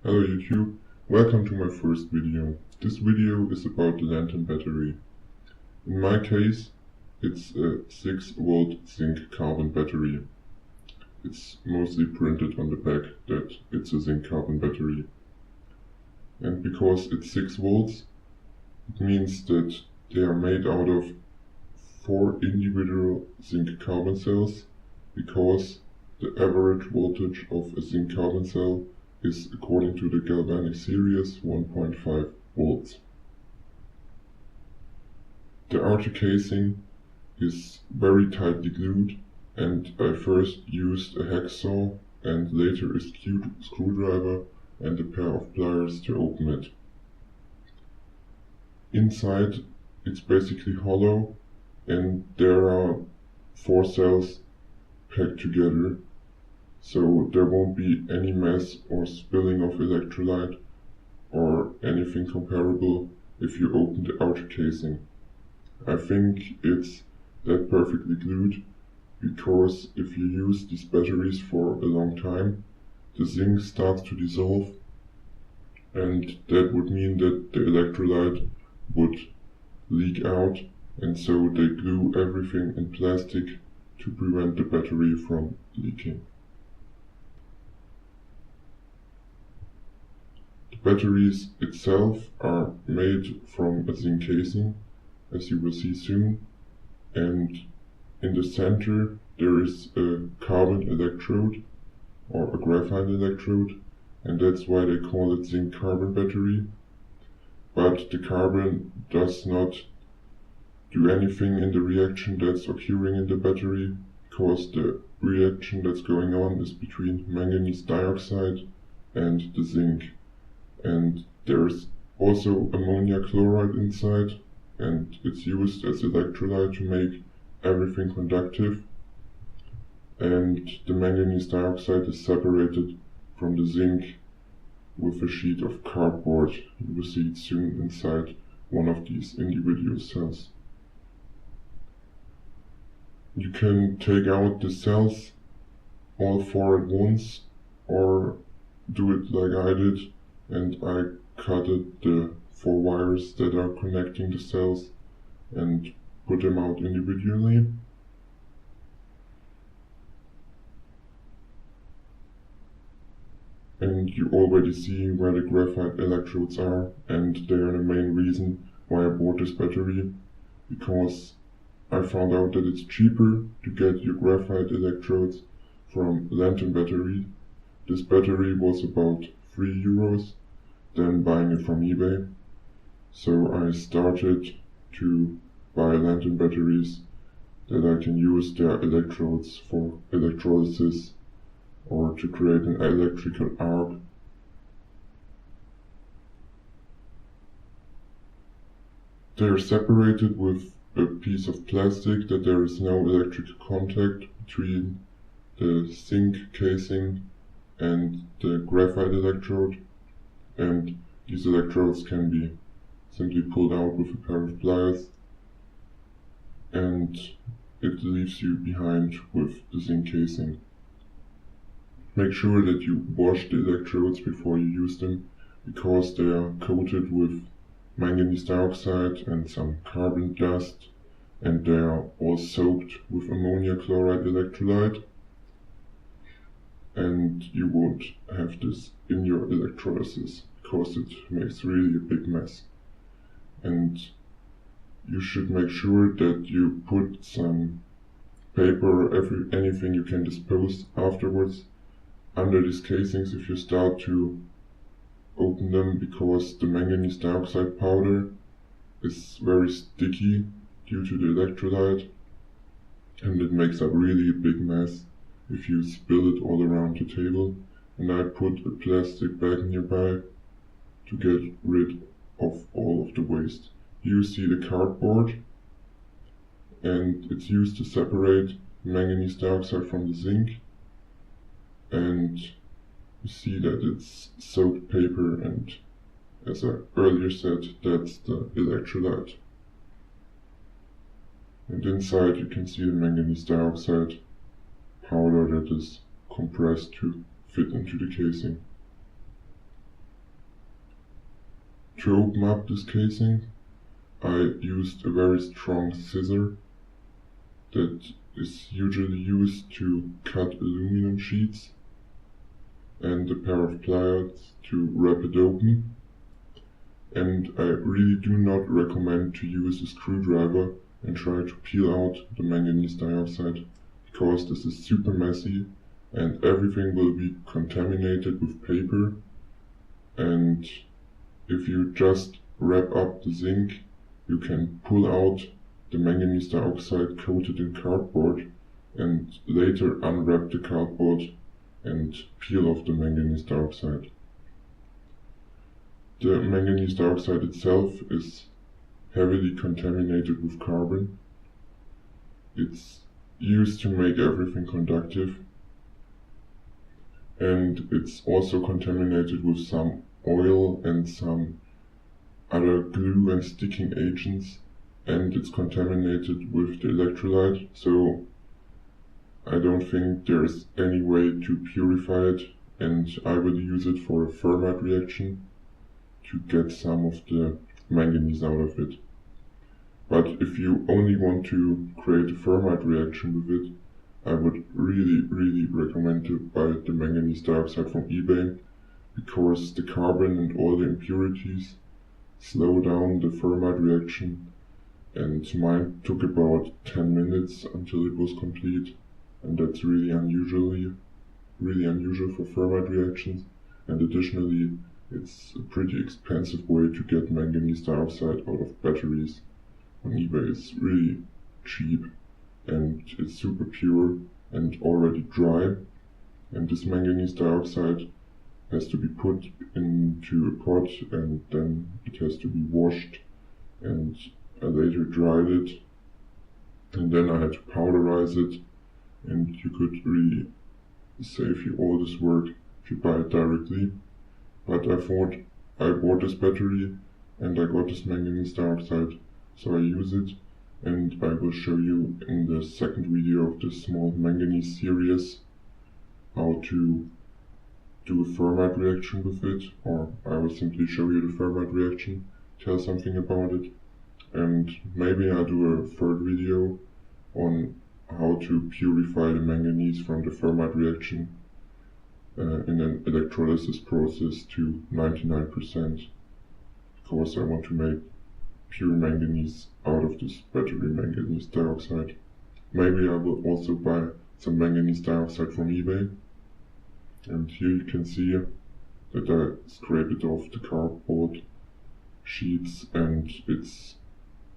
Hello YouTube, welcome to my first video. This video is about the lantern battery. In my case, it's a 6-volt zinc carbon battery. It's mostly printed on the back that it's a zinc carbon battery. And because it's 6 volts, it means that they are made out of 4 individual zinc carbon cells, because the average voltage of a zinc carbon cell is, according to the galvanic series, 1.5 volts. The outer casing is very tightly glued, and I first used a hacksaw and later a screwdriver and a pair of pliers to open it. Inside it's basically hollow, and there are 4 cells packed together, so there won't be any mess or spilling of electrolyte or anything comparable if you open the outer casing. I think it's that perfectly glued because if you use these batteries for a long time, the zinc starts to dissolve, and that would mean that the electrolyte would leak out, and so they glue everything in plastic to prevent the battery from leaking. The batteries itself are made from a zinc casing, as you will see soon, and in the center there is a carbon electrode or a graphite electrode, and that's why they call it zinc carbon battery. But the carbon does not do anything in the reaction that's occurring in the battery, because the reaction that's going on is between manganese dioxide and the zinc. And there's also ammonia chloride inside, and it's used as electrolyte to make everything conductive. And the manganese dioxide is separated from the zinc with a sheet of cardboard. You will see it soon inside one of these individual cells. You can take out the cells all 4 at once, or do it like I did, and I cutted the 4 wires that are connecting the cells and put them out individually. And you already see where the graphite electrodes are, and they are the main reason why I bought this battery, because I found out that it's cheaper to get your graphite electrodes from lantern battery. This battery was about €3 than buying it from eBay, so I started to buy lantern batteries that I can use their electrodes for electrolysis or to create an electrical arc. They are separated with a piece of plastic that there is no electrical contact between the zinc casing and the graphite electrode, and these electrodes can be simply pulled out with a pair of pliers, and it leaves you behind with the zinc casing. Make sure that you wash the electrodes before you use them, because they are coated with manganese dioxide and some carbon dust, and they are all soaked with ammonia chloride electrolyte, and you won't have this in your electrolysis because it makes really a big mess. And you should make sure that you put some paper or anything you can dispose afterwards under these casings if you start to open them, because the manganese dioxide powder is very sticky due to the electrolyte, and it makes a really big mess if you spill it all around the table. And I put a plastic bag nearby to get rid of all of the waste. You see the cardboard, and it's used to separate manganese dioxide from the zinc, and you see that it's soaked paper, and as I earlier said, that's the electrolyte. And inside you can see the manganese dioxide powder that is compressed to fit into the casing. To open up this casing, I used a very strong scissor that is usually used to cut aluminum sheets, and a pair of pliers to wrap it open. And I really do not recommend to use a screwdriver and try to peel out the manganese dioxide, because this is super messy and everything will be contaminated with paper. And if you just wrap up the zinc, you can pull out the manganese dioxide coated in cardboard and later unwrap the cardboard and peel off the manganese dioxide. The manganese dioxide itself is heavily contaminated with carbon. It's used to make everything conductive, and it's also contaminated with some oil and some other glue and sticking agents, and it's contaminated with the electrolyte, so I don't think there's any way to purify it, and I will use it for a Fermat reaction to get some of the manganese out of it. But if you only want to create a Fermat reaction with it, I would really recommend to buy the manganese dioxide from eBay, because the carbon and all the impurities slow down the Fermat reaction, and mine took about 10 minutes until it was complete, and that's really unusual for Fermat reactions. And additionally, it's a pretty expensive way to get manganese dioxide out of batteries. On eBay it's really cheap, and it's super pure and already dry, and this manganese dioxide has to be put into a pot, and then it has to be washed, and I later dried it, and then I had to powderize it, and you could really save you all this work if you buy it directly. But I thought, I bought this battery and I got this manganese dioxide, so I use it, and I will show you in the second video of this small manganese series how to do a Fermat reaction with it, or I will simply show you the Fermat reaction, tell something about it, and maybe I'll do a third video on how to purify the manganese from the Fermat reaction in an electrolysis process to 99%, because I want to make pure manganese out of this battery manganese dioxide. Maybe I will also buy some manganese dioxide from eBay, and here you can see that I scrape it off the cardboard sheets, and it's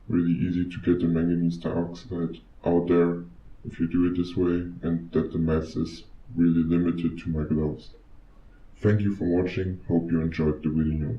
really easy to get the manganese dioxide out there if you do it this way, and that the mass is really limited to my gloves. Thank you for watching, hope you enjoyed the video.